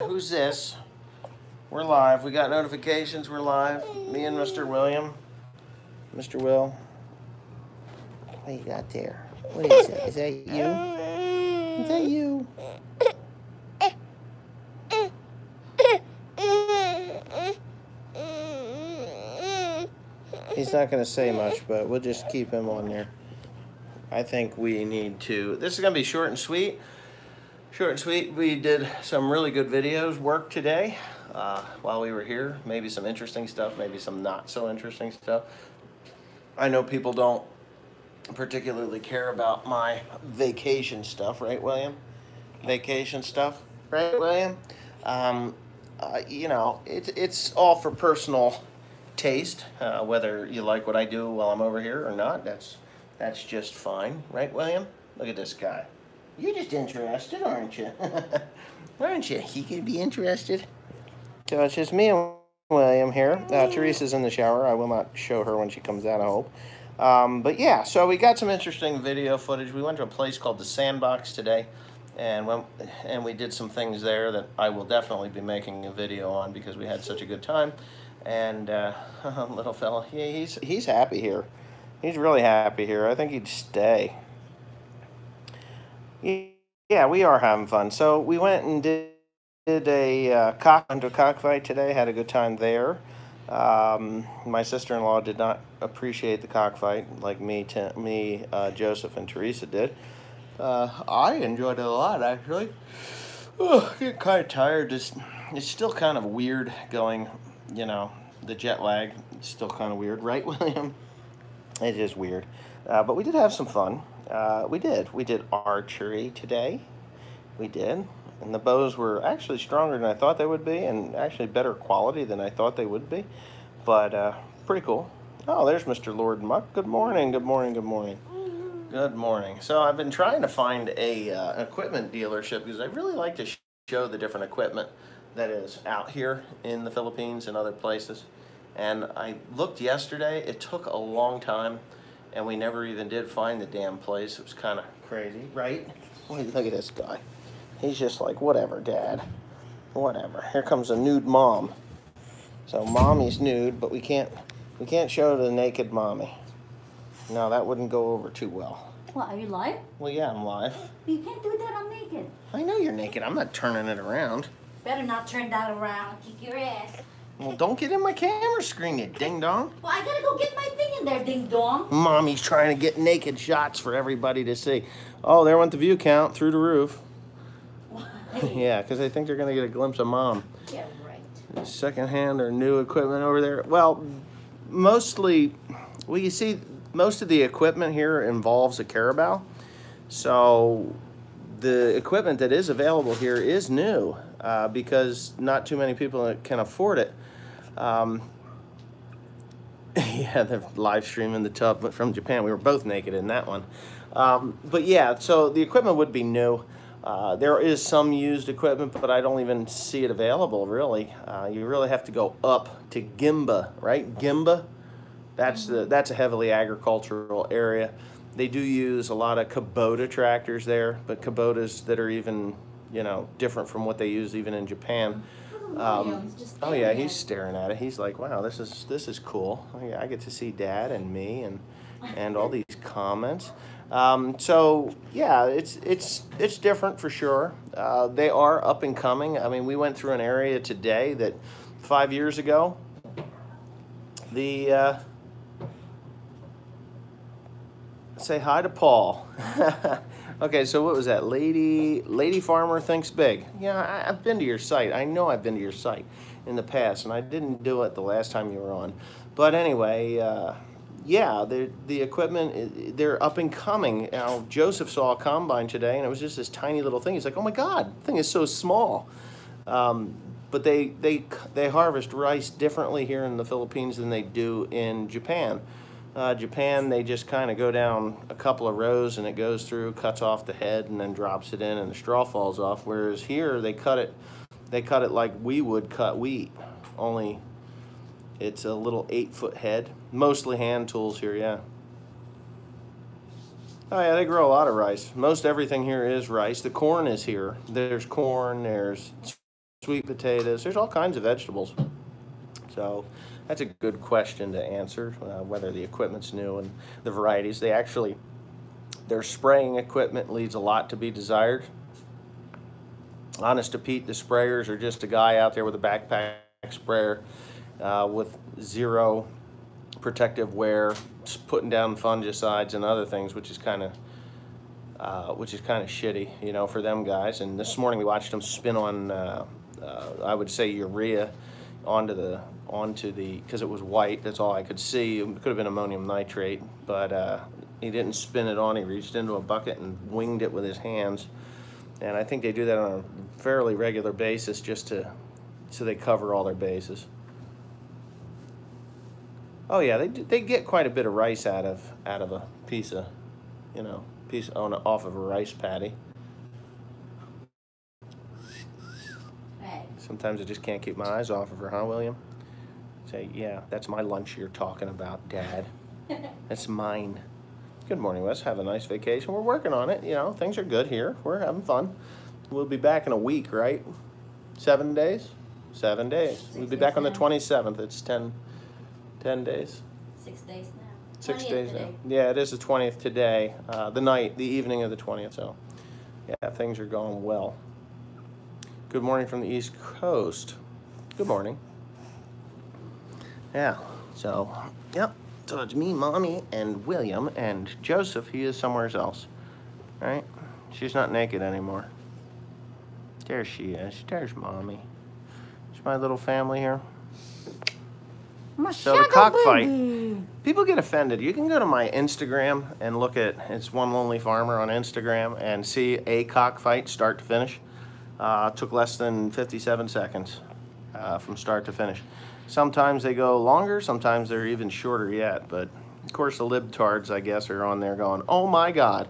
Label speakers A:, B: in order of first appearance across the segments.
A: Who's this? We're live. We got notifications. We're live. Me and Mr. William. Mr. Will. What you got there? What is that? Is that you? Is that you? He's not going to say much, but we'll just keep him on there. I think we need to... This is going to be short and sweet. Short and sweet. We did some really good videos work today while we were here. Maybe some interesting stuff, maybe some not so interesting stuff. I know people don't particularly care about my vacation stuff, right, William? Vacation stuff, right, William? You know, it's all for personal taste. Whether you like what I do while I'm over here or not, that's just fine, right, William? Look at this guy. You're just interested, aren't you? Aren't you? You could be interested. So it's just me and William here. Teresa's in the shower. I will not show her when she comes out, I hope. But yeah, so we got some interesting video footage. We went to a place called the Sandbox today, and we did some things there that I will definitely be making a video on because we had such a good time. And little fella, yeah, he's happy here. He's really happy here. I think he'd stay. Yeah, we are having fun. So we went and did a cockfight today. Had a good time there. My sister-in-law did not appreciate the cockfight like me, Joseph, and Teresa did. I enjoyed it a lot, actually. Oh, I get kind of tired. It's still kind of weird going, you know, the jet lag. It's still kind of weird, right, William? It is weird. But we did have some fun. We did archery today. We did. And the bows were actually stronger than I thought they would be, and actually better quality than I thought they would be. But pretty cool. Oh, there's Mr. Lord Muck. Good morning, good morning, good morning. Good morning. So I've been trying to find an equipment dealership because I really like to show the different equipment that is out here in the Philippines and other places. And I looked yesterday. It took a long time, and we never even did find the damn place. It was kind of crazy, right? Look at this guy. He's just like, whatever, Dad. Whatever. Here comes a nude mom. So mommy's nude, but we can't show the naked mommy. No, that wouldn't go over too well.
B: What, are you live?
A: Well, yeah, I'm live.
B: You can't do that, I'm naked.
A: I know you're naked. I'm not turning it around.
B: Better not turn that around. Kick your ass.
A: Well, don't get in my camera screen, you ding-dong.
B: Well, I gotta go get my thing in there, ding-dong.
A: Mommy's trying to get naked shots for everybody to see. Oh, there went the view count through the roof. Yeah, because I think they're going to get a glimpse of Mom.
B: Yeah, right.
A: Secondhand or new equipment over there. Well, mostly, well, you see, most of the equipment here involves a carabao. So the equipment that is available here is new because not too many people can afford it. Yeah, they're live streaming the tub from Japan. We were both naked in that one. But yeah, so the equipment would be new. There is some used equipment, but I don't even see it available, really. You really have to go up to Gimba, right? Gimba, that's a heavily agricultural area. They do use a lot of Kubota tractors there, but Kubotas that are even, you know, different from what they use even in Japan. Oh yeah, he's staring at it. He's like, wow, this is cool. Oh, yeah, I get to see Dad and me and all these comments. So yeah, it's different for sure. They are up and coming. I mean, we went through an area today that 5 years ago, say hi to Paul. Okay, so what was that? Lady Farmer Thinks Big. Yeah, I've been to your site. I know I've been to your site in the past, and I didn't do it the last time you were on. But anyway, yeah, the equipment, they're up and coming. Now, Joseph saw a combine today, and it was just this tiny little thing. He's like, oh my God, the thing is so small. But they harvest rice differently here in the Philippines than they do in Japan. Japan, they just kind of go down a couple of rows, and it goes through, cuts off the head, and then drops it in, and the straw falls off. Whereas here, they cut it like we would cut wheat, only it's a little 8-foot head. Mostly hand tools here, yeah. Oh yeah, they grow a lot of rice. Most everything here is rice. The corn is here. There's corn, there's sweet potatoes. There's all kinds of vegetables. So that's a good question to answer, whether the equipment's new and the varieties. Their spraying equipment leaves a lot to be desired. Honest to Pete, the sprayers are just a guy out there with a backpack sprayer with zero protective wear, putting down fungicides and other things, which is kind of shitty, you know, for them guys. And this morning we watched them spin on, I would say, urea onto the because it was white. That's all I could see. It could have been ammonium nitrate, but he didn't spin it on. He reached into a bucket and winged it with his hands. And I think they do that on a fairly regular basis just so they cover all their bases. Oh yeah, they get quite a bit of rice out of a piece of, you know, off of a rice patty.
B: Hey.
A: Sometimes I just can't keep my eyes off of her, huh, William? Say, yeah, that's my lunch you're talking about, Dad. That's mine. Good morning, Wes. Have a nice vacation. We're working on it. You know, things are good here. We're having fun. We'll be back in a week, right? 7 days? 7 days. We'll be back on the 27th. It's 10 days.
B: 6 days now.
A: 6 days
B: today.
A: now. Yeah, it is the 20th today. The evening of the 20th. So, yeah, things are going well. Good morning from the East Coast. Good morning. Yeah, so, yep. So it's me, Mommy, and William, and Joseph, he is somewhere else, right? She's not naked anymore. There she is. There's Mommy. It's my little family here. So the cockfight, people get offended. You can go to my Instagram and look at, it's One Lonely Farmer on Instagram, and see a cockfight start to finish. It took less than 57 seconds from start to finish. Sometimes they go longer, sometimes they're even shorter yet, but of course the libtards, I guess, are on there going, oh my God.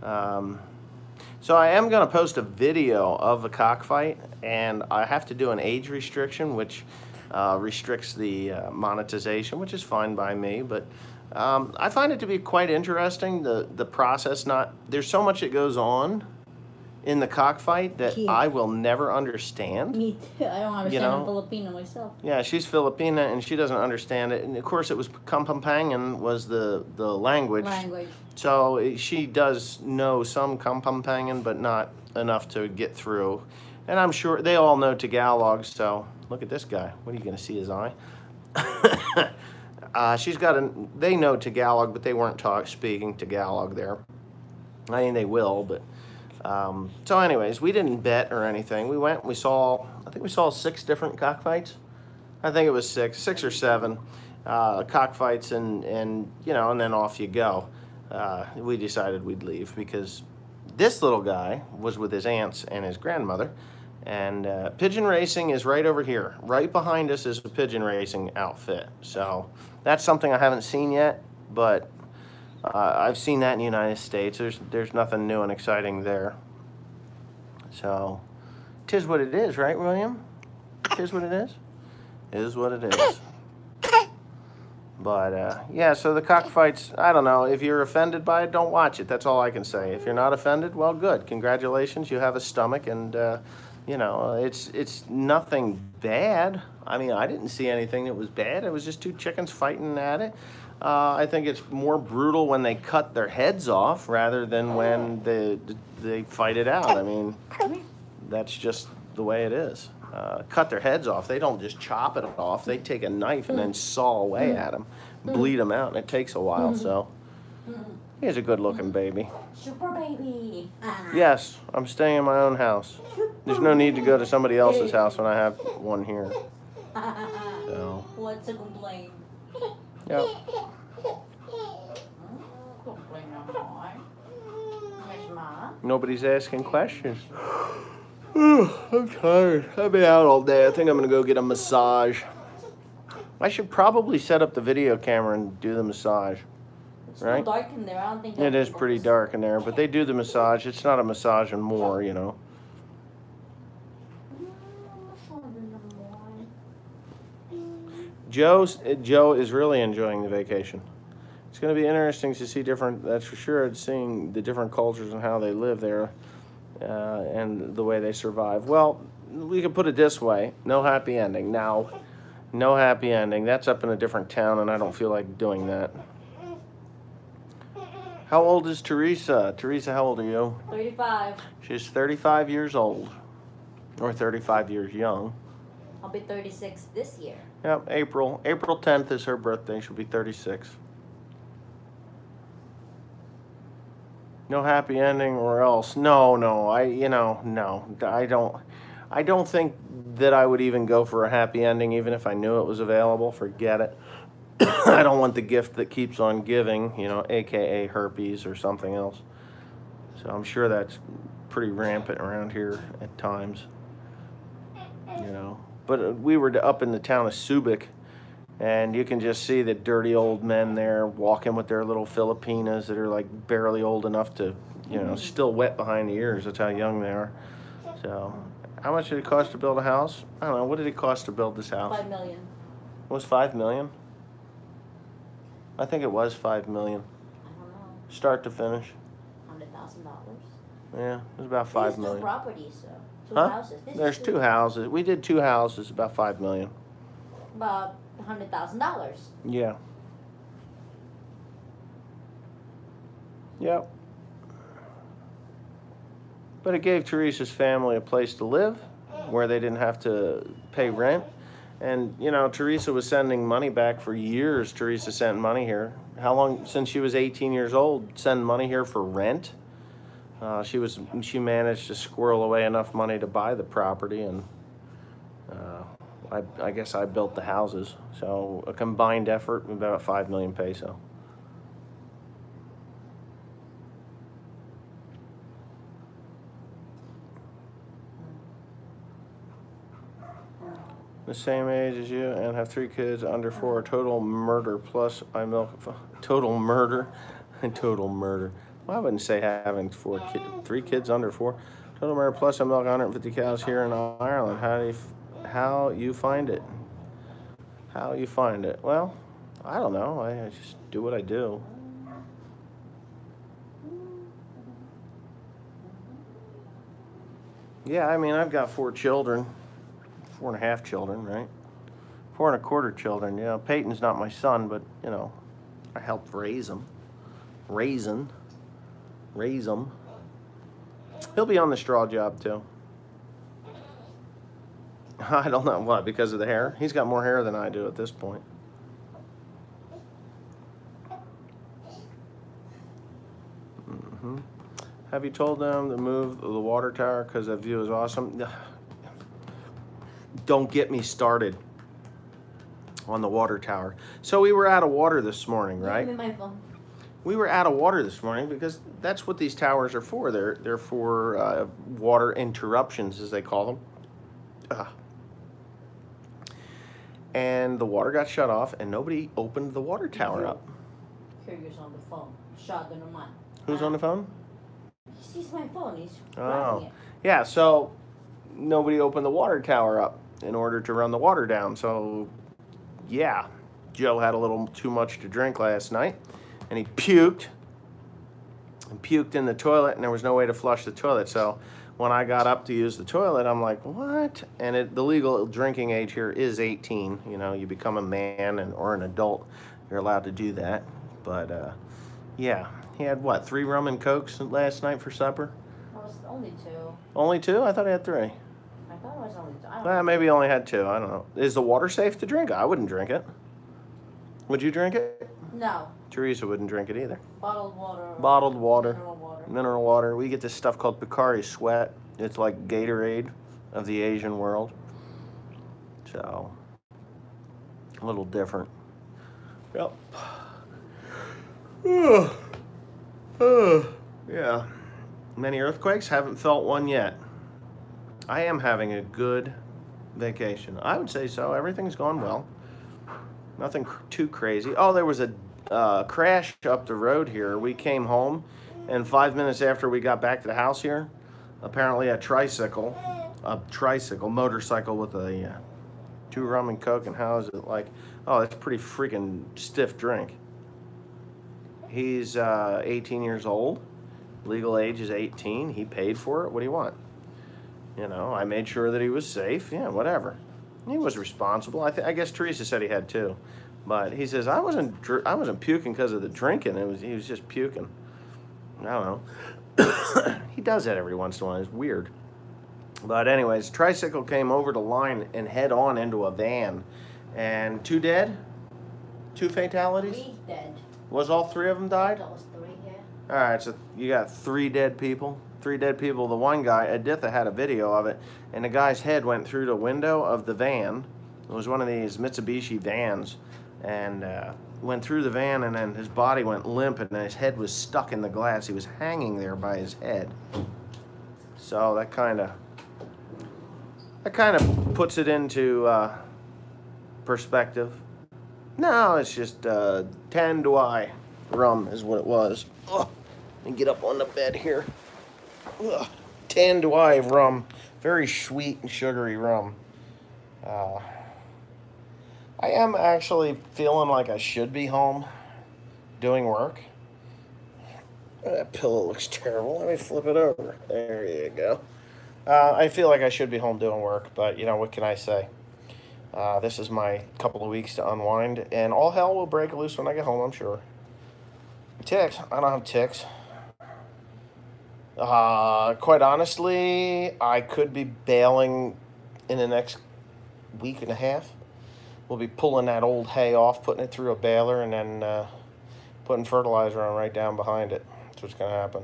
A: So I am going to post a video of a cockfight, and I have to do an age restriction, which restricts the monetization, which is fine by me, but I find it to be quite interesting, the process. There's so much that goes on in the cockfight that I will never understand.
B: Me too. I don't understand, you know? I'm Filipino myself.
A: Yeah, she's Filipina and she doesn't understand it. And of course it was Kampampangan was the language. So she does know some Kampampangan, but not enough to get through. And I'm sure they all know Tagalog, so look at this guy. What are you going to see his eye? They know Tagalog, but they weren't speaking Tagalog there. I mean, they will, but... so anyways, we didn't bet or anything. We went, I think we saw 6 different cockfights. I think it was 6 or 7 cockfights, and you know, and then off you go. We decided we'd leave because this little guy was with his aunts and his grandmother, and pigeon racing is right over here. Right behind us is a pigeon racing outfit. So that's something I haven't seen yet, but I've seen that in the United States. There's nothing new and exciting there. So, 'tis what it is, right, William? 'Tis what it is? It is what it is. But, yeah, so the cockfights, I don't know. If you're offended by it, don't watch it. That's all I can say. If you're not offended, well, good. Congratulations. You have a stomach, and, you know, it's nothing bad. I mean, I didn't see anything that was bad. It was just 2 chickens fighting at it. I think it's more brutal when they cut their heads off rather than when they fight it out. I mean, that's just the way it is. Cut their heads off. They don't just chop it off. They take a knife and then saw away at them, bleed them out, and it takes a while. So he's a good-looking baby.
B: Super baby.
A: Yes, I'm staying in my own house. There's no need to go to somebody else's house when I have one here. So.
B: What's a complaint?
A: Yep. Nobody's asking questions. I'm tired. I've been out all day. I think I'm going to go get a massage. I should probably set up the video camera and do the massage.
B: It's
A: right?
B: dark in there. I don't think
A: it is pretty dark in there, but they do the massage. It's not a massage and more, you know. Joe is really enjoying the vacation. It's going to be interesting to see that's for sure, seeing the different cultures and how they live there and the way they survive. Well, we could put it this way: no happy ending. Now, no happy ending. That's up in a different town, and I don't feel like doing that. How old is Teresa? Teresa, how old are you?
B: 35.
A: She's 35 years old, or 35 years young.
B: I'll be 36 this year.
A: Yep, April 10th is her birthday. She'll be 36. No happy ending or else. No, no, I don't think that I would even go for a happy ending even if I knew it was available. Forget it. I don't want the gift that keeps on giving, AKA herpes or something else. So I'm sure that's pretty rampant around here at times, But we were up in the town of Subic, and you can just see the dirty old men there walking with their little Filipinas that are like barely old enough to, still wet behind the ears. That's how young they are. So, how much did it cost to build a house? I don't know. What did it cost to build this house?
B: $5 million.
A: It was $5 million? I think it was $5 million.
B: I don't know.
A: Start to finish.
B: $100,000.
A: Yeah, it was about $5 million.
B: Two properties, so two
A: Huh?
B: houses.
A: There's two houses. We did two houses, about $5 million.
B: About $100,000.
A: Yeah. Yep. But it gave Teresa's family a place to live where they didn't have to pay rent. And, Teresa was sending money back for years. Teresa sent money here. How long? Since she was 18 years old, send money here for rent. She managed to squirrel away enough money to buy the property, and I guess I built the houses. So a combined effort, about 5 million peso. The same age as you and have 3 kids under 4. Total murder plus I milk. Total murder and total murder. Well, I wouldn't say having 3 kids under 4. Total murder plus I milk 150 cows here in Ireland. How you find it? How you find it? Well, I don't know. I just do what I do. Yeah, I mean, I've got 4 children. 4.5 children, right? 4.25 children. Yeah, Peyton's not my son, but I helped raise him. Raise him. He'll be on the straw job too. I don't know what, because of the hair. He's got more hair than I do at this point. Have you told them to move the water tower because that view is awesome? Don't get me started on the water tower. So we were out of water this morning, right?
B: Give me my phone.
A: We were out of water this morning because that's what these towers are for. They're for water interruptions, as they call them. And the water got shut off, and nobody opened the water tower up.
B: Curious on the phone. Shot in the mind.
A: Who's on the phone?
B: He's my phone. He's
A: Oh,
B: grabbing it.
A: yeah. So nobody opened the water tower up in order to run the water down. So, yeah, Joe had a little too much to drink last night, and he puked in the toilet, and there was no way to flush the toilet. So when I got up to use the toilet, I'm like, what? And the legal drinking age here is 18. You become a man or an adult, you're allowed to do that. But yeah, he had what, 3 rum and cokes last night for supper?
B: It was only 2.
A: Only 2? I thought he had 3.
B: I thought it was only 2. I don't
A: Well,
B: know.
A: maybe he only had 2. I don't know. Is the water safe to drink? I wouldn't drink it. Would you drink it?
B: No.
A: Teresa wouldn't drink it either.
B: Bottled water.
A: Bottled water.
B: Mineral water.
A: Mineral water. We get this stuff called Picari Sweat. It's like Gatorade of the Asian world. So, a little different. Yep. Yeah. Many earthquakes? Haven't felt one yet. I am having a good vacation. I would say so. Everything's gone well. Nothing too crazy. Oh, there was a crash up the road here. We came home, and 5 minutes after we got back to the house here, apparently a motorcycle with a 2 rum and coke, and how is it like? Oh, it's a pretty freaking stiff drink. He's 18 years old. Legal age is 18. He paid for it. What do you want? You know, I made sure that he was safe. Yeah, whatever. He was responsible. I guess Teresa said he had too, but he says I wasn't puking because of the drinking. He was just puking. I don't know. He does that every once in a while. It's weird. But anyways, tricycle came over the line and head on into a van, and 2 dead, 2 fatalities.
B: 3 dead.
A: Was all 3 of them died?
B: That was 3, yeah.
A: All right, so you got 3 dead people. 3 dead people. The one guy, Aditha, had a video of it, and the guy's head went through the window of the van. It was one of these Mitsubishi vans, and went through the van, and then his body went limp, and his head was stuck in the glass. He was hanging there by his head. So that kind of puts it into perspective. No, it's just Tanduay rum is what it was. Ugh. Let me get up on the bed here. Ugh. Tanduay rum, very sweet and sugary rum. I am actually feeling like I should be home doing work. That pillow looks terrible. Let me flip it over. There you go. I feel like I should be home doing work, but you know, what can I say? This is my couple of weeks to unwind, and all hell will break loose when I get home, I'm sure. Ticks. I don't have ticks. Quite honestly, I could be bailing in the next week and a half. We'll be pulling that old hay off, putting it through a baler, and then putting fertilizer on right down behind it. That's what's going to happen.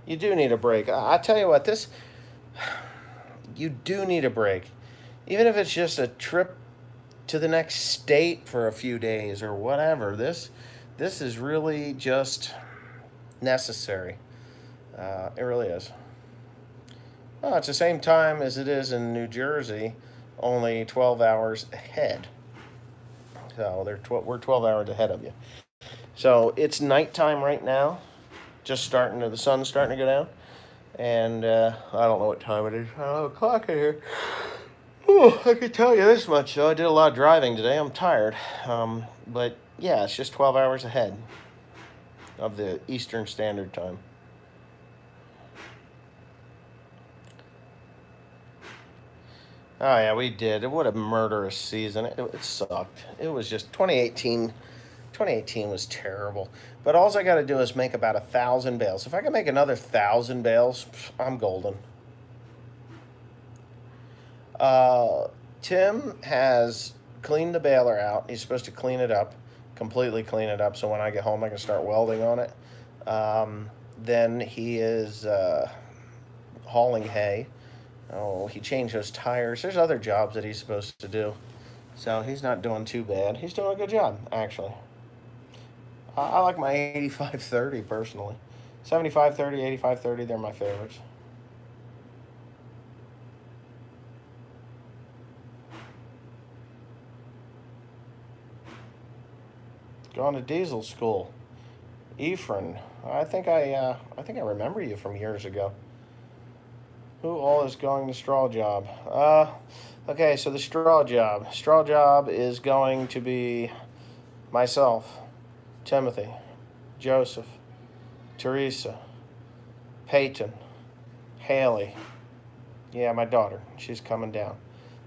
A: You do need a break. I tell you what, you do need a break. Even if it's just a trip to the next state for a few days or whatever. This is really just necessary. It really is. Well, it's the same time as it is in New Jersey, only 12 hours ahead. So we're 12 hours ahead of you. So it's nighttime right now. The sun's starting to go down. And I don't know what time it is. I don't have a clock in here. Ooh, I can tell you this much, though. I did a lot of driving today. I'm tired. But yeah, it's just 12 hours ahead of the Eastern Standard Time. Oh, yeah, we did. What a murderous season. It sucked. It was just 2018. 2018 was terrible. But all I got to do is make about 1,000 bales. If I can make another 1,000 bales, I'm golden. Tim has cleaned the baler out. He's supposed to clean it up, completely clean it up, so when I get home I can start welding on it. Then he is hauling hay. Oh, he changed those tires. There's other jobs that he's supposed to do. So he's not doing too bad. He's doing a good job, actually. I like my 85-30 personally. 75-30, 85-30, they're my favorites. Going to diesel school. Ephraim, I think I remember you from years ago. Who all is going to straw job? Okay, so the straw job. Straw job is going to be myself, Timothy, Joseph, Teresa, Peyton, Haley. Yeah, my daughter. She's coming down.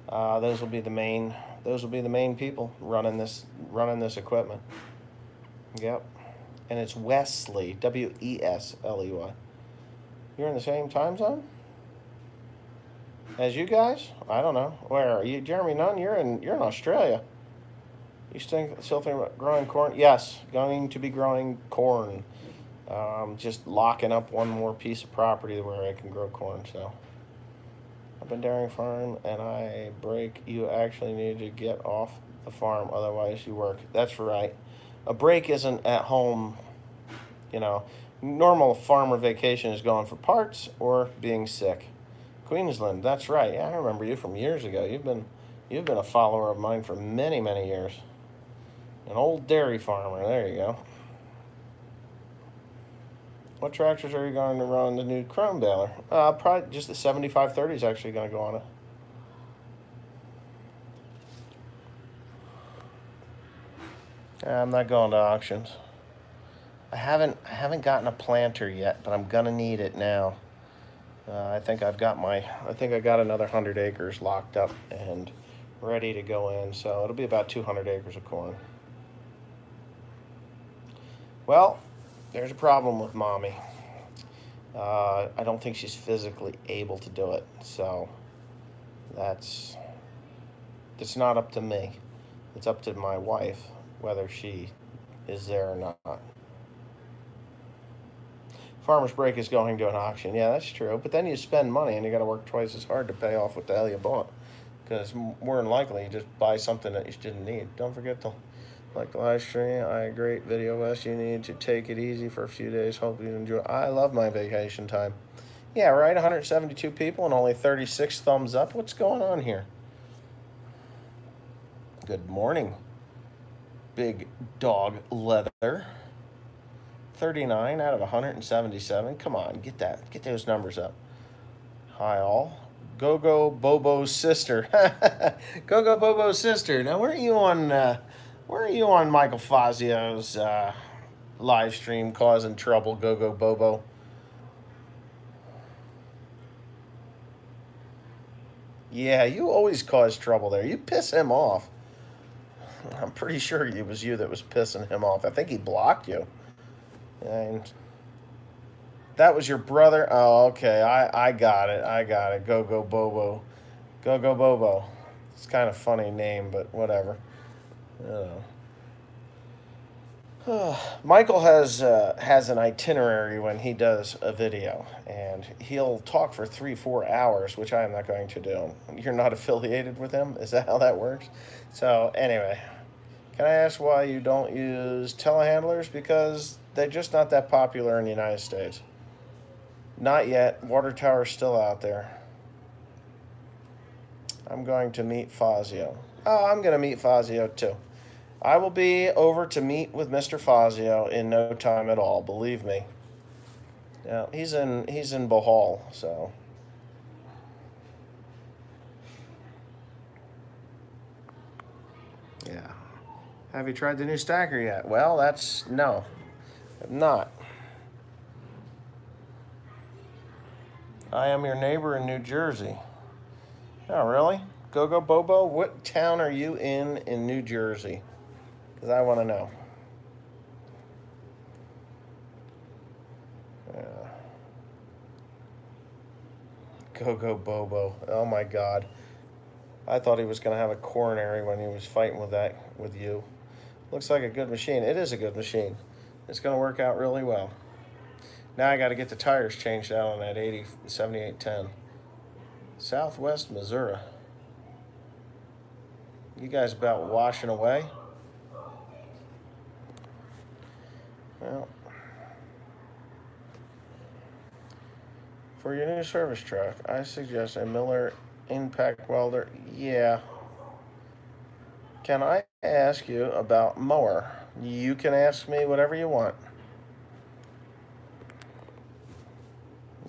A: Those will be the main people running this equipment. Yep. And it's Wesley, Wesley. You're in the same time zone as you guys? I don't know. Where are you, Jeremy Nunn? You're in Australia. You still think about growing corn? Yes, going to be growing corn. Just locking up one more piece of property where I can grow corn. So I've been dairying farm, and I break. You actually need to get off the farm, otherwise you work. That's right. A break isn't at home. You know, normal farmer vacation is going for parts or being sick. Queensland, that's right. Yeah, I remember you from years ago. You've been a follower of mine for many, many years. An old dairy farmer. There you go. What tractors are you going to run the new chrome baler? Probably just the 75-30 is actually going to go on it. I'm not going to auctions. I haven't gotten a planter yet, but I'm gonna need it now. I think I got another 100 acres locked up and ready to go in. So it'll be about 200 acres of corn. Well, there's a problem with mommy. I don't think she's physically able to do it. So that's it's not up to me. It's up to my wife whether she is there or not. Farmer's break is going to an auction. Yeah, that's true. But then you spend money and you got to work twice as hard to pay off what the hell you bought. Because more than likely you just buy something that you didn't need. Don't forget to like the live stream. I agree. Video West, you need to take it easy for a few days. Hope you enjoy. I love my vacation time. Yeah, right. 172 people and only 36 thumbs up. What's going on here? Good morning, Big Dog Leather. 39 out of 177. Come on, get those numbers up. Hi all. Go Bobo's sister. Go Bobo's sister. Now where are you on Michael Fazio's live stream causing trouble, Go Bobo? Yeah, you always cause trouble there. You piss him off. I'm pretty sure it was you that was pissing him off. I think he blocked you. And that was your brother? Oh, okay. I got it. Go Bobo. Go Bobo. It's kind of funny name, but whatever. Michael has an itinerary when he does a video, and he'll talk for 3-4 hours, which I am not going to do. You're not affiliated with him? Is that how that works? So anyway, can I ask why you don't use telehandlers? Because they're just not that popular in the United States. Not yet. Water tower's still out there. I'm going to meet Fazio. Oh, I'm going to meet Fazio too. I will be over to meet with Mr. Fazio in no time at all, believe me. Yeah, he's in Bohol, so. Yeah. Have you tried the new stacker yet? Well, no. I'm not. I am your neighbor in New Jersey. Oh, really? Go Bobo? What town are you in New Jersey? Because I want to know. Go Bobo. Oh, my God. I thought he was going to have a coronary when he was fighting with you. Looks like a good machine. It is a good machine. It's going to work out really well. Now I got to get the tires changed out on that 7810. Southwest Missouri. You guys about washing away? Well, for your new service truck, I suggest a Miller impact welder. Yeah. Can I ask you about mower? You can ask me whatever you want.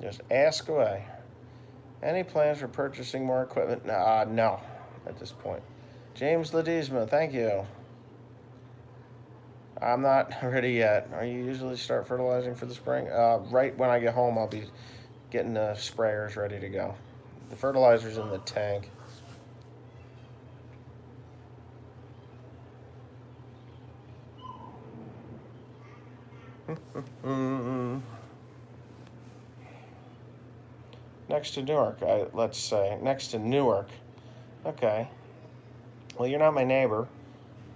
A: Just ask away. Any plans for purchasing more equipment? No, at this point. James Ledesma, thank you. I'm not ready yet. Are you usually start fertilizing for the spring? Right when I get home, I'll be getting the sprayers ready to go. The fertilizer's in the tank. Next to Newark, let's say. Next to Newark. Okay. Well, you're not my neighbor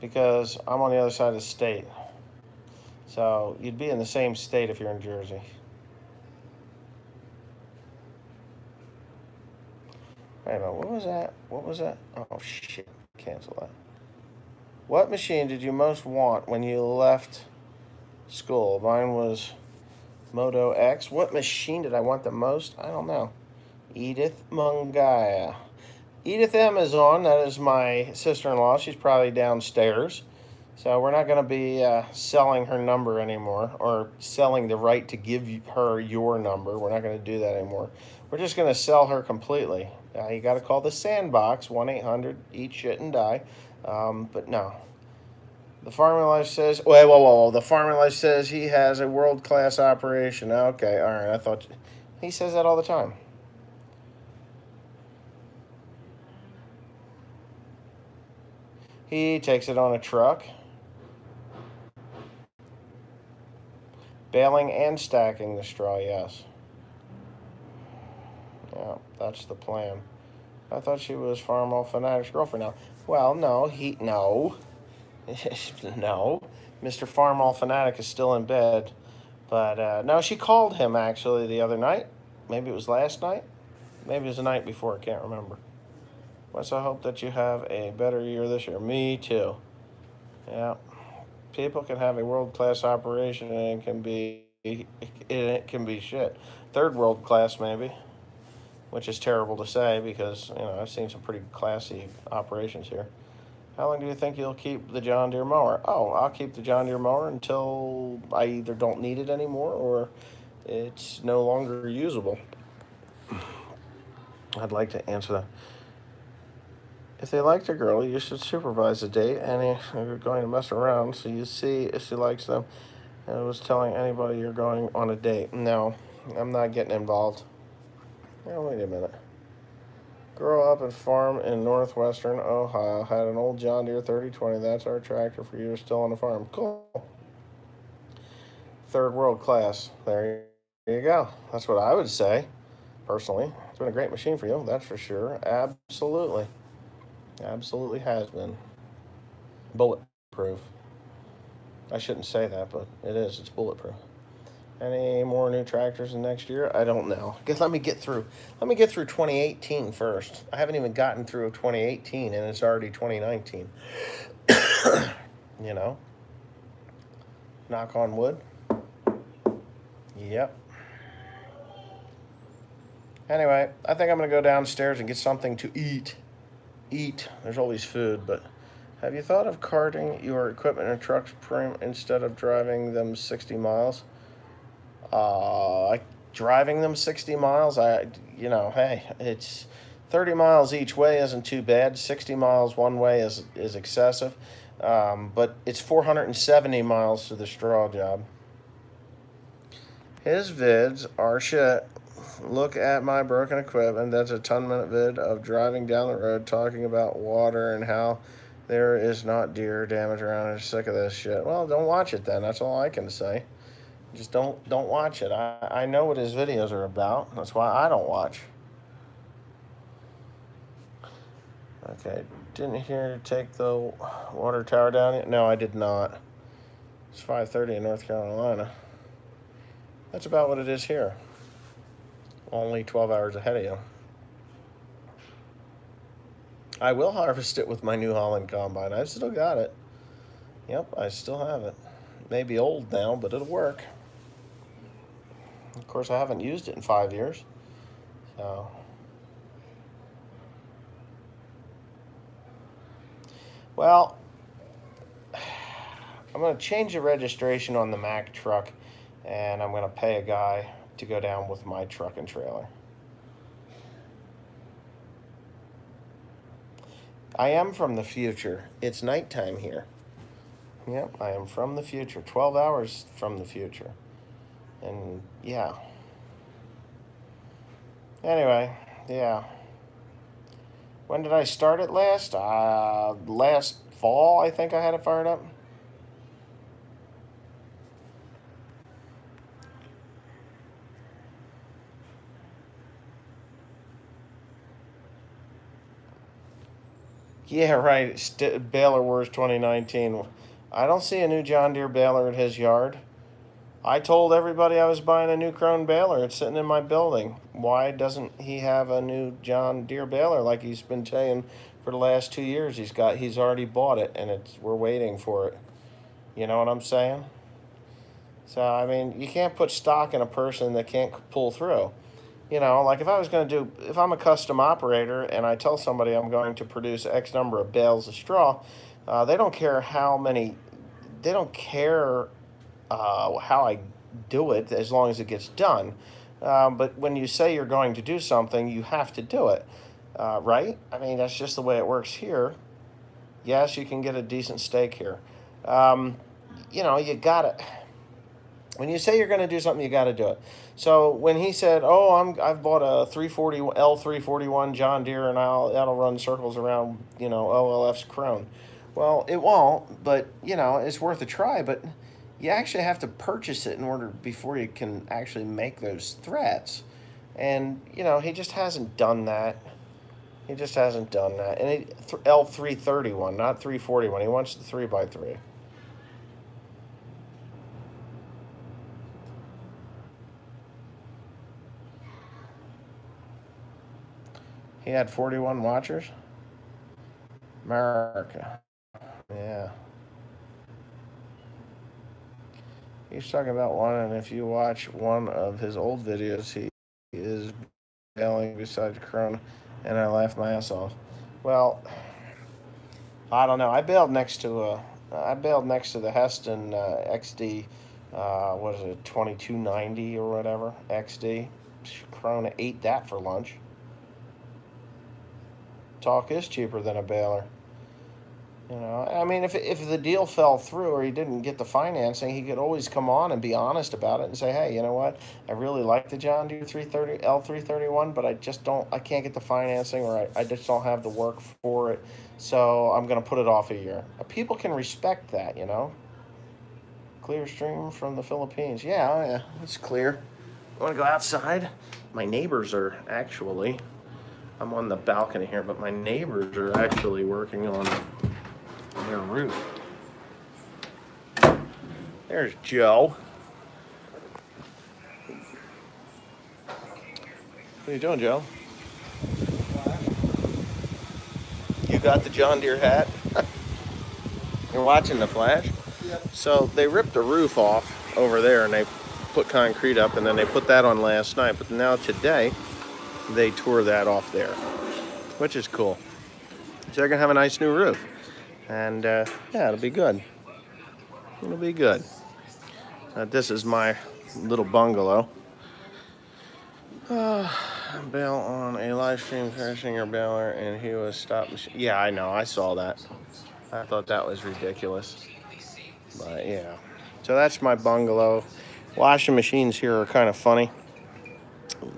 A: because I'm on the other side of the state. So you'd be in the same state if you're in Jersey. Wait a minute, what was that? What was that? Oh, shit. Cancel that. What machine did you most want when you left school? Mine was Moto X. What machine did I want the most? I don't know. Edith Mungaya. Edith M is on. That is my sister-in-law. She's probably downstairs. So we're not going to be selling her number anymore or selling the right to give her your number. We're not going to do that anymore. We're just going to sell her completely. You got to call the Sandbox, 1-800-EAT SHIT and die. But no. The Farming Life says, whoa. The Farming Life says he has a world-class operation. Okay, all right. I thought he says that all the time. He takes it on a truck. Baling and stacking the straw, yes. Yeah, that's the plan. I thought she was Farmall Fanatic's girlfriend now. Well, no, no. No. Mr. Farmall Fanatic is still in bed. But, no, she called him, actually, the other night. Maybe it was last night. Maybe it was the night before. I can't remember. Wes, I hope that you have a better year this year. Me, too. Yeah. People can have a world-class operation, and it can be shit. Third world class, maybe. Which is terrible to say because, I've seen some pretty classy operations here. How long do you think you'll keep the John Deere mower? Oh, I'll keep the John Deere mower until I either don't need it anymore or it's no longer usable. I'd like to answer that. If they liked a girl, you should supervise the date, and if you're going to mess around, so you see if she likes them. And I was telling anybody you're going on a date. No, I'm not getting involved. Oh, wait a minute. Grow up and farm in northwestern Ohio. Had an old John Deere 3020. That's our tractor for years, still on the farm. Cool. Third world class. There you go. That's what I would say, personally. It's been a great machine for you, that's for sure. Absolutely. Absolutely has been. Bulletproof. I shouldn't say that, but it is. It's bulletproof. Any more new tractors in next year? I don't know. Let me get through 2018 first. I haven't even gotten through 2018, and it's already 2019. Knock on wood. Yep. Anyway, I think I'm going to go downstairs and get something to eat. There's always food, but have you thought of carting your equipment in trucks instead of driving them 60 miles? Driving them 60 miles, hey, it's 30 miles each way isn't too bad. 60 miles one way is excessive. But it's 470 miles to the straw job. His vids are shit. Look at my broken equipment. That's a 10-minute vid of driving down the road talking about water and how there is not deer damage around. I'm sick of this shit. Well, don't watch it then. That's all I can say. Just don't watch it. I know what his videos are about. That's why I don't watch. Okay, didn't hear you take the water tower down yet? No, I did not. It's 5:30 in North Carolina. That's about what it is here. Only 12 hours ahead of you. I will harvest it with my New Holland combine. I've still got it. Yep, I still have it. It may be old now, but it'll work. Of course, I haven't used it in 5 years. So, well, I'm going to change the registration on the Mack truck, and I'm going to pay a guy to go down with my truck and trailer. I am from the future. It's nighttime here. Yep, I am from the future. 12 hours from the future. And yeah. Anyway, yeah. When did I start it last? Last fall, I think I had it fired up. Yeah, right. Baler Wars 2019. I don't see a new John Deere baler at his yard. I told everybody I was buying a new Krone baler. It's sitting in my building. Why doesn't he have a new John Deere baler like he's been saying for the last 2 years? He's already bought it, and we're waiting for it. You know what I'm saying? So, I mean, you can't put stock in a person that can't pull through. Like if I'm a custom operator and I tell somebody I'm going to produce X number of bales of straw, they don't care how I do it as long as it gets done. But when you say you're going to do something, you have to do it, right? I mean, that's just the way it works here. Yes, you can get a decent steak here. You gotta, when you say you're going to do something, you got to do it. So when he said, "Oh, I've bought a 341 John Deere and that'll run circles around, OLF's Krone," Well, it won't, but you know, it's worth a try. But you actually have to purchase it in order before you can actually make those threads. And you know, he just hasn't done that. He just hasn't done that. And L331, not 341. He wants the 3x3. He had 41 watchers. America. Yeah. He's talking about one, and if you watch one of his old videos, he is bailing beside Corona, and I laughed my ass off. Well, I don't know. I bailed next to the Heston XD. What is it, 2290 or whatever XD? Corona ate that for lunch. Talk is cheaper than a baler. You know, I mean, if the deal fell through or he didn't get the financing, he could always come on and be honest about it and say, hey, you know what? I really like the John Deere 330 L331, but I can't get the financing, or I just don't have the work for it, so I'm going to put it off a year. People can respect that, you know. Clear stream from the Philippines. Yeah, oh yeah, it's clear. You want to go outside? My neighbors are actually, I'm on the balcony here, but my neighbors are actually working on their roof. There's Joe. What are you doing, Joe? You got the John Deere hat? You're watching the Flash? Yep. So they ripped the roof off over there and they put concrete up, and then they put that on last night. But now today, they tore that off there, which is cool. So they're gonna have a nice new roof. And yeah, it'll be good. It'll be good. This is my little bungalow. Bail on a live stream crashing your baler, and he was stopped. Yeah, I know. I saw that. I thought that was ridiculous. But yeah. So that's my bungalow. Washing machines here are kind of funny.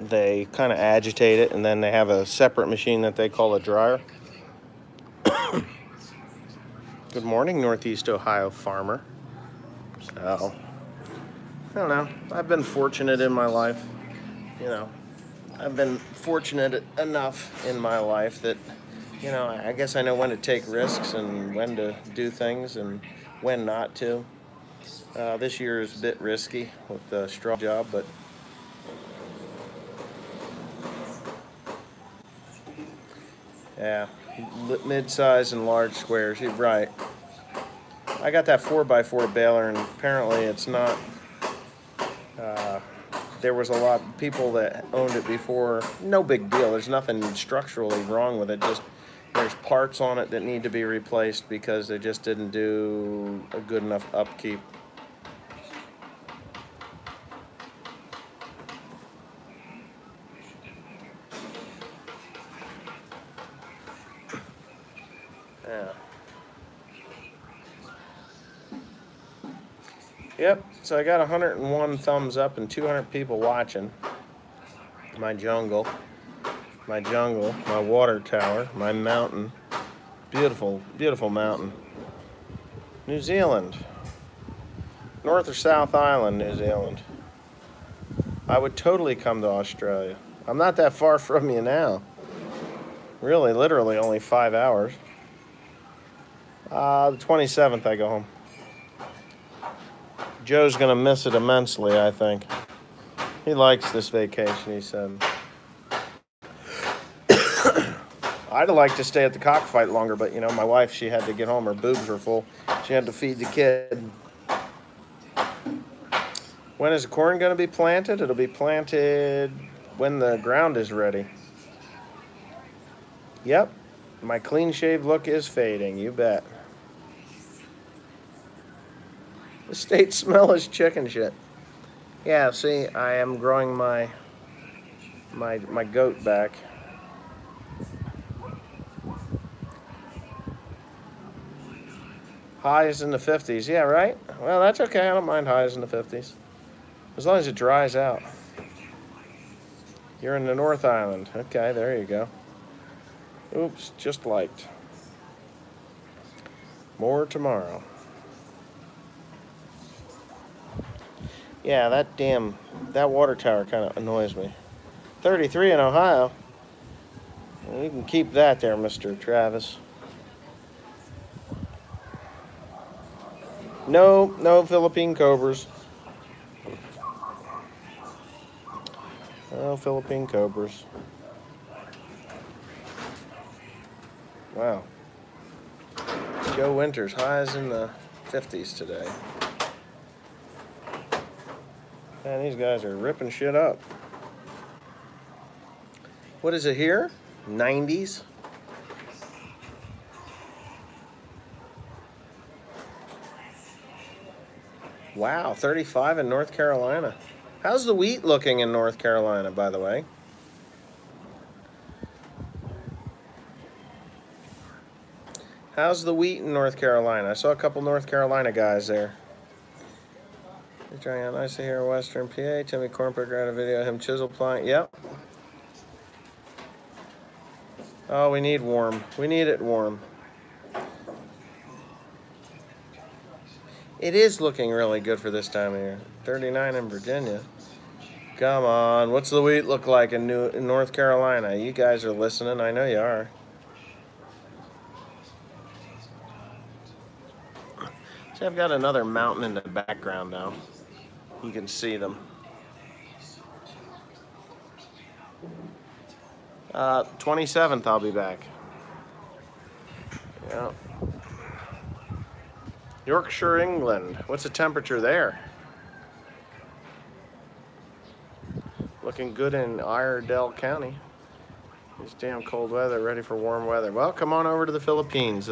A: They kind of agitate it, and then they have a separate machine that they call a dryer. Good morning, Northeast Ohio farmer. So, I don't know. I've been fortunate in my life. You know, I've been fortunate enough in my life that, you know, I guess I know when to take risks and when to do things and when not to. This year is a bit risky with the straw job, but yeah, mid-size and large squares. You're right. I got that 4x4 baler, and apparently it's not. There was a lot of people that owned it before. No big deal. There's nothing structurally wrong with it. Just there's parts on it that need to be replaced because they just didn't do a good enough upkeep. Yeah. Yep, so I got 101 thumbs up and 200 people watching. My jungle, my water tower, my mountain. Beautiful, beautiful mountain. New Zealand. North or South Island, New Zealand. I would totally come to Australia. I'm not that far from you now. Really, literally only 5 hours. The 27th I go home. Joe's gonna miss it immensely, I think. He likes this vacation, he said. I'd like to stay at the cockfight longer, but you know, my wife, she had to get home. Her boobs were full. She had to feed the kid. When is the corn gonna be planted? It'll be planted when the ground is ready. Yep, my clean shaved look is fading, you bet. The state smell is chicken shit. Yeah, see, I am growing my goat back. Highs in the 50s. Yeah, right? Well, that's okay. I don't mind highs in the 50s. As long as it dries out. You're in the North Island. Okay, there you go. Oops, just liked. More tomorrow. Yeah, that water tower kind of annoys me. 33 in Ohio. Well, you can keep that there, Mr. Travis. No, no Philippine cobras. No Philippine cobras. Wow. Joe Winters, highs in the 50s today. Man, these guys are ripping shit up. What is it here? 90s? Wow, 35 in North Carolina. How's the wheat looking in North Carolina, by the way? How's the wheat in North Carolina? I saw a couple North Carolina guys there. They're trying out nicely here in Western PA. Timmy Cornpick ran a video of him chisel plying. Yep. Oh, we need warm. We need it warm. It is looking really good for this time of year. 39 in Virginia. Come on. What's the wheat look like in North Carolina? You guys are listening. I know you are. See, I've got another mountain in the background now. You can see them. 27th, I'll be back. Yeah. Yorkshire, England. What's the temperature there? Looking good in Iredell County. It's damn cold weather, ready for warm weather. Well, come on over to the Philippines.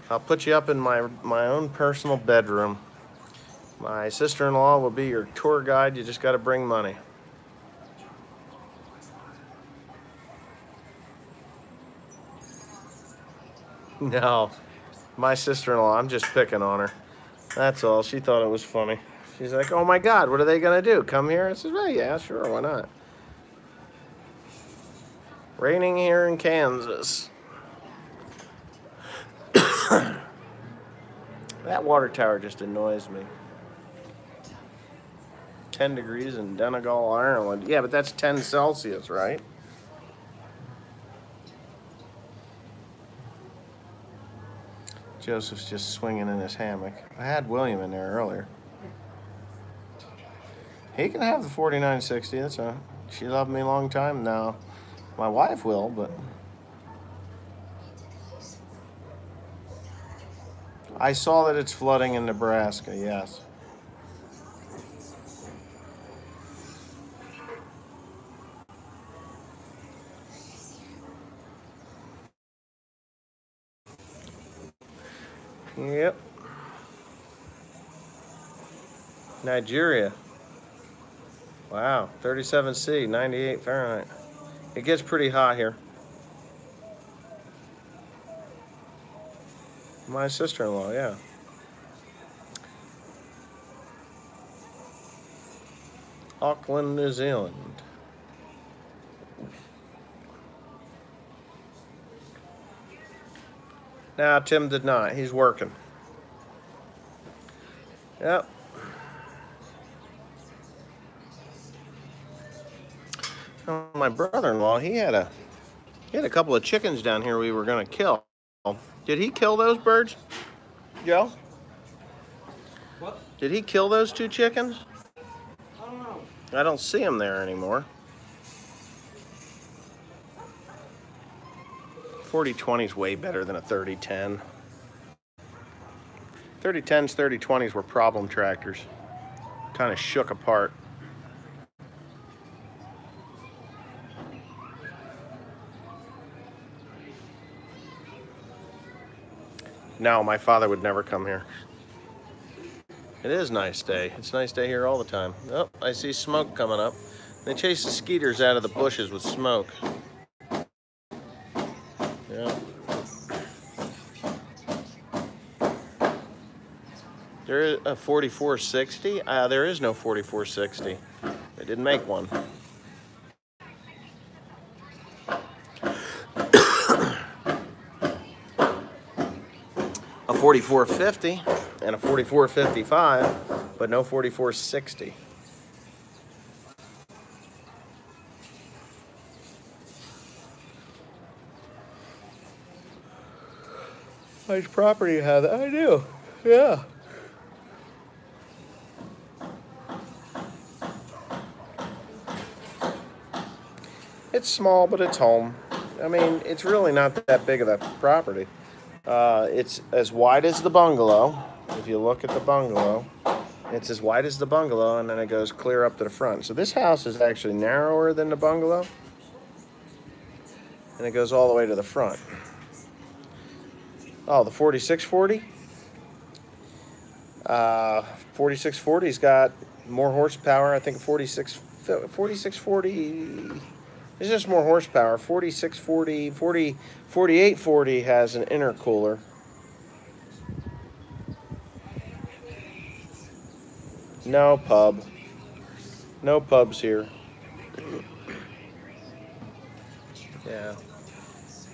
A: I'll put you up in my own personal bedroom. My sister-in-law will be your tour guide. You just got to bring money. No, my sister-in-law, I'm just picking on her. That's all. She thought it was funny. She's like, oh my God, what are they going to do? Come here? I said, well, yeah, sure, why not? Raining here in Kansas. That water tower just annoys me. 10 degrees in Donegal, Ireland. Yeah, but that's 10 Celsius, right? Joseph's just swinging in his hammock. I had William in there earlier. He can have the 4960. That's all. She loved me a long time. No, my wife will, but I saw that it's flooding in Nebraska. Yes. Yep. Nigeria. Wow, 37°C, 98 Fahrenheit. It gets pretty hot here. My sister-in-law, yeah. Auckland, New Zealand. Now, Tim did not. He's working. Yep. My brother-in-law, he had a couple of chickens down here we were going to kill. Did he kill those birds, Joe?
C: What?
A: Did he kill those 2 chickens?
C: I don't know.
A: I don't see them there anymore. 40-20 is way better than a 30-10. 30-10s, 30-20s were problem tractors. Kind of shook apart. No, my father would never come here. It is a nice day. It's a nice day here all the time. Oh, I see smoke coming up. They chase the skeeters out of the bushes with smoke. Yeah. There is a 4460? There is no 4460. They didn't make one. a 4450 and a 4455, but no 4460. Nice property you have. I do. Yeah. It's small, but it's home. I mean, it's really not that big of a property. It's as wide as the bungalow. If you look at the bungalow, it's as wide as the bungalow, and then it goes clear up to the front. So this house is actually narrower than the bungalow, and it goes all the way to the front. Oh, the 4640? 4640's got more horsepower. I think 4640 is just more horsepower. 4840 has an intercooler. No pub. No pubs here. Yeah.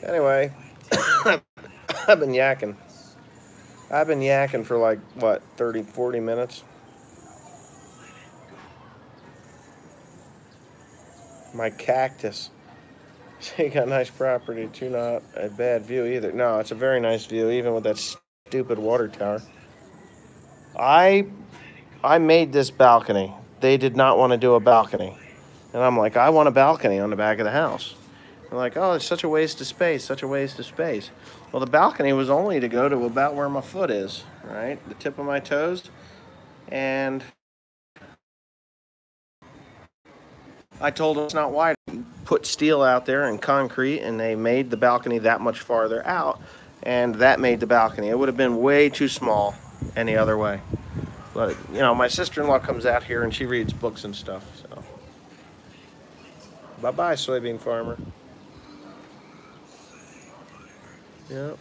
A: Anyway, I've been yakking. I've been yakking for like, what, 30, 40 minutes? My cactus. She got nice property too, not a bad view either. No, it's a very nice view, even with that stupid water tower. I made this balcony. They did not want to do a balcony. And I'm like, I want a balcony on the back of the house. They're like, oh, it's such a waste of space, such a waste of space. Well, the balcony was only to go to about where my foot is, right? The tip of my toes. And I told them it's not wide. Put steel out there and concrete, and they made the balcony that much farther out, and that made the balcony. It would have been way too small any other way. But, you know, my sister-in-law comes out here, and she reads books and stuff, so. Bye-bye, soybean farmer. Yep.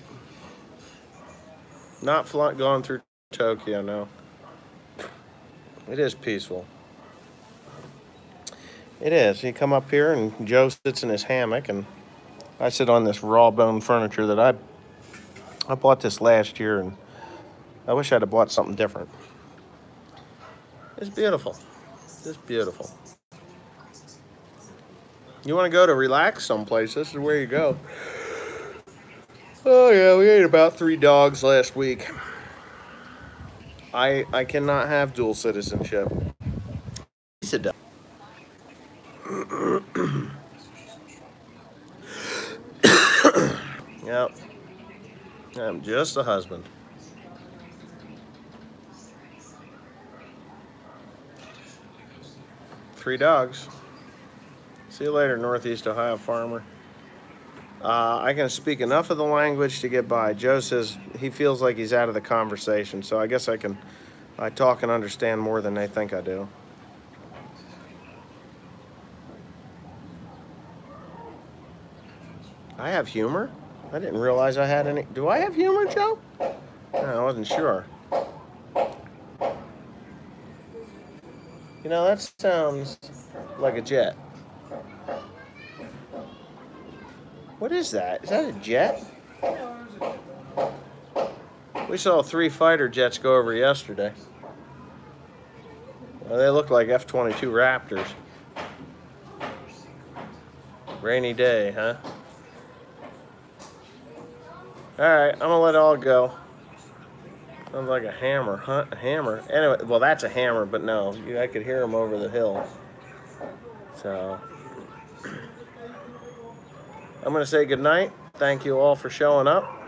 A: Not going through Tokyo, no. It is peaceful. It is. You come up here and Joe sits in his hammock, and I sit on this raw bone furniture that I bought this last year, and I wish I'd have bought something different. It's beautiful. It's beautiful. You want to go to relax someplace, this is where you go. Oh yeah, we ate about 3 dogs last week. I cannot have dual citizenship. Piece of dog. Yep. I'm just a husband. Three dogs. See you later, Northeast Ohio farmer. I can speak enough of the language to get by. Joe says he feels like he's out of the conversation, so I guess I talk and understand more than they think I do. I have humor? I didn't realize I had any. Do I have humor, Joe? No, I wasn't sure. You know, that sounds like a jet. What is that? Is that a jet? We saw 3 fighter jets go over yesterday. Well, they look like F-22 Raptors. Rainy day, huh? Alright, I'm gonna let it all go. Sounds like a hammer, huh? A hammer. Anyway, well, that's a hammer, but no, I could hear him over the hill. So, I'm gonna say goodnight. Thank you all for showing up.